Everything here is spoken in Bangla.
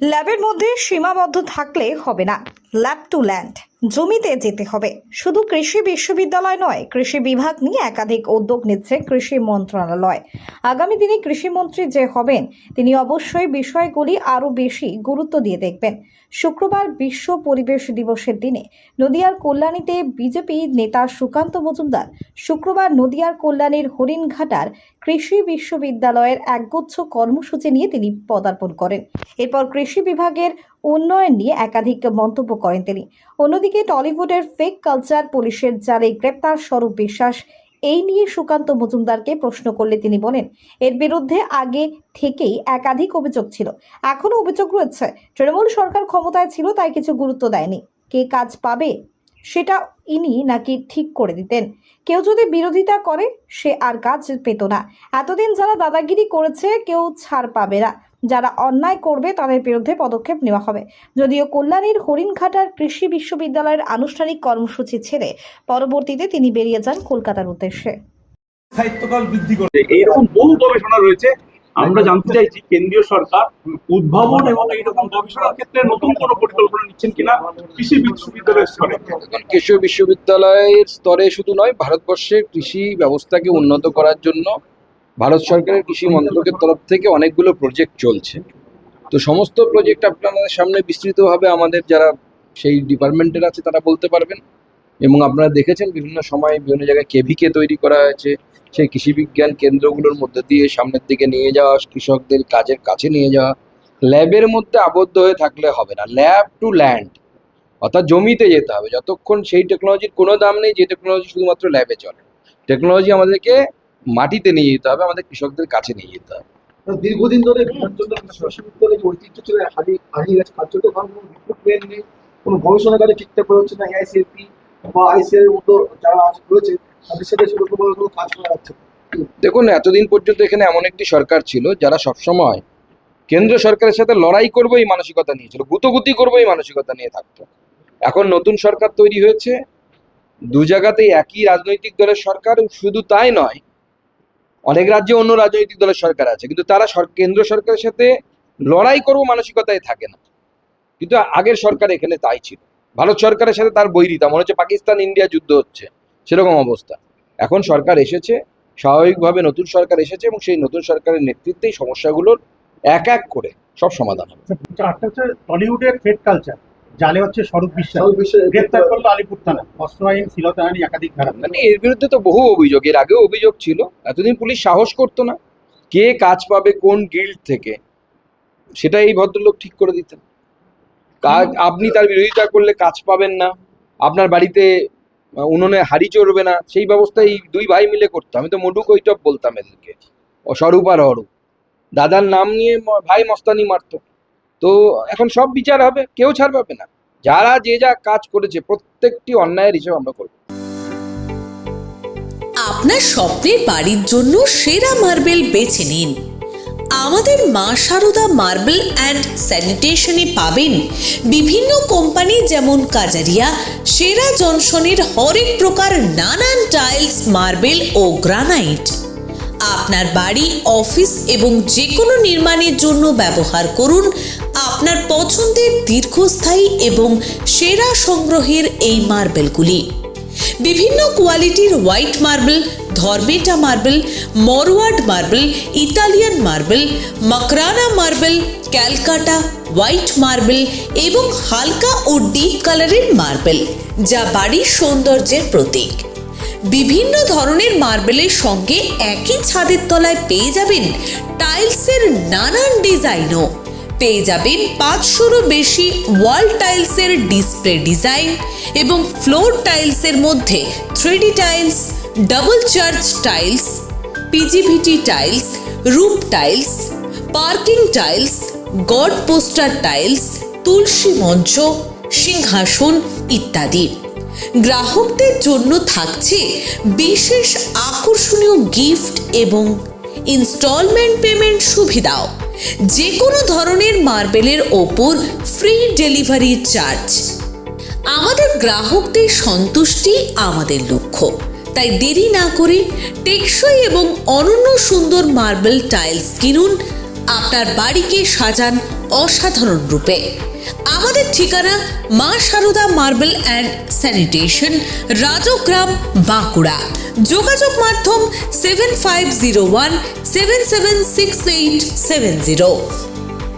ল্যাবের মধ্যে সীমাবদ্ধ থাকলে হবে না, ল্যাব টু ল্যান্ড, জমিতে যেতে হবে। শুধু কৃষি বিশ্ববিদ্যালয় নয়, কৃষি বিভাগ নিয়ে একাধিক উদ্যোগ নিচ্ছে কৃষি মন্ত্রণালয়। আগামী দিনে কৃষিমন্ত্রী যে হবেন তিনি অবশ্যই বিষয়গুলি আরও বেশি গুরুত্ব দিয়ে দেখবেন। শুক্রবার বিশ্ব পরিবেশ দিবসের দিনে নদিয়ার কল্যাণীতে বিজেপি নেতা সুকান্ত মজুমদার শুক্রবার নদিয়ার কল্যাণীর হরিণঘাটার কৃষি বিশ্ববিদ্যালয়ের একগুচ্ছ কর্মসূচি নিয়ে তিনি পদার্পণ করেন। এরপর কৃষি বিভাগের উন্নয়ন নিয়ে একাধিক মন্তব্য করেন তিনি। অন্যদিকে টলিউডের ফেক কালচার পুলিশের জালে গ্রেপ্তার স্বরূপ বিশ্বাস এই নিয়ে সুকান্ত মজুমদারকে প্রশ্ন করলে তিনি বলেন, এর বিরুদ্ধে আগে থেকেই একাধিক অভিযোগ ছিল, এখনো অভিযোগ রয়েছে। তৃণমূল সরকার ক্ষমতায় ছিল তাই কিছু গুরুত্ব দেয়নি। কে কাজ পাবে সেটা ইনি নাকি ঠিক করে দিতেন। কেউ যদি বিরোধিতা করে সে আর কাজ পেত না। এতদিন যারা দাদাগিরি করেছে কেউ ছাড় পাবে না, যারা অন্যায় করবে তাদের বিরুদ্ধে পদক্ষেপ নেওয়া হবে। যদিও কল্যাণীর হরিণঘাটার কৃষি বিশ্ববিদ্যালয়ের আনুষ্ঠানিক কর্মসূচি ছেড়ে পরবর্তীতে তিনি বেরিয়ে যান কলকাতার উদ্দেশ্যে। সাহিত্যকাল বৃদ্ধি করতে এইরকম বহু গবেষণা রয়েছে। আমরা জানতে চাইছি কেন্দ্রীয় সরকার উদ্ভাবন এবং এইরকম গবেষণার ক্ষেত্রে নতুন কোনো পরিকল্পনা নিচ্ছেন কিনা কৃষি বিশ্ববিদ্যালয়ের স্তরে। কৃষি বিশ্ববিদ্যালয়ের স্তরে শুধু নয়, ভারতবর্ষের কৃষি ব্যবস্থাকে উন্নত করার জন্য ভারত সরকারের কৃষি মন্ত্রকের তরফ থেকে অনেকগুলো প্রজেক্ট চলছে। তো সমস্ত প্রজেক্ট আপনাদের সামনে বিস্তৃতভাবে আমাদের যারা সেই ডিপার্টমেন্টের আছে তারা বলতে পারবেন। এবং আপনারা দেখেছেন বিভিন্ন সময় বিভিন্ন জায়গায় কেভিকে তৈরি করা হয়েছে। সেই কৃষি বিজ্ঞান কেন্দ্রগুলোর মধ্যে দিয়ে সামনের দিকে নিয়ে যাওয়া, কৃষকদের কাজের কাছে নিয়ে যাওয়া। ল্যাবের মধ্যে আবদ্ধ হয়ে থাকলে হবে না, ল্যাব টু ল্যান্ড, অর্থাৎ জমিতে যেতে হবে। যতক্ষণ সেই টেকনোলজির কোনো দাম নেই যে টেকনোলজি শুধুমাত্র ল্যাবে চলে। টেকনোলজি আমাদেরকে মাটিতে নিয়ে যেতে হবে, আমাদের কৃষকদের কাছে নিয়ে যেতে হবে। দীর্ঘদিন ধরে বিশ্ববিদ্যালয়ের যে ঐতিহ্য ছিল হারিয়ে গেছে, তার জন্য কোনো রিক্রুটমেন্ট নেই, কোনো গবেষণা কাজে ঠিকঠাক করা হচ্ছে না। এআইসিএপি বা আইসিএর মতো যারা রয়েছে তাদের সাথে সেরকম কোনো কাজ করা যাচ্ছে। দেখুন, এতদিন পর্যন্ত এখানে এমন একটি সরকার ছিল যারা সবসময় কেন্দ্র সরকারের সাথে লড়াই করবো এই মানসিকতা নিয়েছিল, গুতগুতি করবো এই মানসিকতা নিয়ে থাকতো। এখন নতুন সরকার তৈরি হয়েছে, দু জায়গাতেই একই রাজনৈতিক দলের সরকার। শুধু তাই নয়, অনেক রাজ্যে অন্য রাজনৈতিক দলের সরকার আছে, কিন্তু তারা কেন্দ্র সরকারের সাথে লড়াই করবো মানসিকতায় থাকে না। কিন্তু আগের সরকার এখানে তাই ছিল, ভারত সরকারের সাথে তার বৈরিতা, মনে হচ্ছে পাকিস্তান ইন্ডিয়া যুদ্ধ হচ্ছে, সেরকম অবস্থা। এখন সরকার এসেছে, স্বাভাবিকভাবে নতুন সরকার এসেছে, এবং সেই নতুন সরকারের নেতৃত্বেই সমস্যাগুলোর এক এক করে সব সমাধান হবে। টলিউডের ফেক কালচার জালে হচ্ছে স্বরূপ বিশ্বাস গ্রেপ্তার করলো আলিপুর থানা, অস্ত্র আইন, শ্লীলতাহানি, একাধিক ধারা। মানে এর বিরুদ্ধে তো বহু অভিযোগ, এর আগেও অভিযোগ ছিল। এতদিন পুলিশ সাহস করতো না কে কাজ পাবে কোন গিল্ড থেকে, সেটা এই ভদ্রলোক ঠিক করে দিতেন। কাজ আপনি তার বিরোধিতা করলে কাজ পাবেন না, আপনার বাড়িতে উনুনে হাড়ি চড়বে না, সেই ব্যবস্থা এই দুই ভাই মিলে করতো। আমি তো মডু কৈটব বলতাম এদেরকে, অস্বরূপ আর অরূপ। দাদার নাম নিয়ে ভাই মস্তানি মারতো। তো এখন সব বিচার হবে, কেউ ছাড় পাবে না। যারা যে যা কাজ করেছে প্রত্যেকটি অন্যায়ের হিসেবে আমরা করব। আপনার স্বপ্নের বাড়ির জন্য সেরা মার্বেল বেছে নিন। আমাদের মা শারদা মার্বেল অ্যান্ড স্যানিটেশনে পাবেন বিভিন্ন কোম্পানি যেমন কাজারিয়া, সেরা জনসনের হরেক প্রকার নানান টাইলস, মার্বেল ও গ্রানাইট। আপনার বাড়ি, অফিস এবং যে কোনো নির্মাণের জন্য ব্যবহার করুন আপনার পছন্দের দীর্ঘস্থায়ী এবং সেরা সংগ্রহের এই মার্বেলগুলি। বিভিন্ন কোয়ালিটির white marble, Dharmeta marble, Morwad marble, Italian marble, Makrana marble, Calcutta white marble এবং হালকা ও ডিপ কালারের মার্বেল, যা বাড়ির সৌন্দর্যের প্রতীক। বিভিন্ন ধরনের মার্বেলের সঙ্গে একই ছাদের তলায় পেয়ে যাবেন টাইলসের নানান ডিজাইনও। পেয়ে যাবেন 500-রও বেশি ওয়াল টাইলসের ডিসপ্লে ডিজাইন এবং ফ্লোর টাইলসের মধ্যে 3D tiles, double charge tiles, PGVT tiles, roof tiles, parking tiles, god poster tiles, তুলসী মঞ্চ, সিংহাসন ইত্যাদি। গ্রাহকদের জন্য থাকছে বিশেষ আকর্ষণীয় গিফট এবং ইনস্টলমেন্ট পেমেন্ট সুবিধাও। যে কোনো ধরনের মার্বেলের ওপর ফ্রি ডেলিভারি চার্জ। আমাদের গ্রাহকদের সন্তুষ্টি আমাদের লক্ষ্য, তাই দেরি না করে টেকসই এবং অনন্য সুন্দর মার্বেল টাইলস কিনুন আপনার বাড়িকে সাজান অসাধারণ রূপে। আমাদের ঠিকানা Maa Sarada marble and sanitation, Rajgram, Bankura. যোগাযোগ মাধ্যম 7501776870।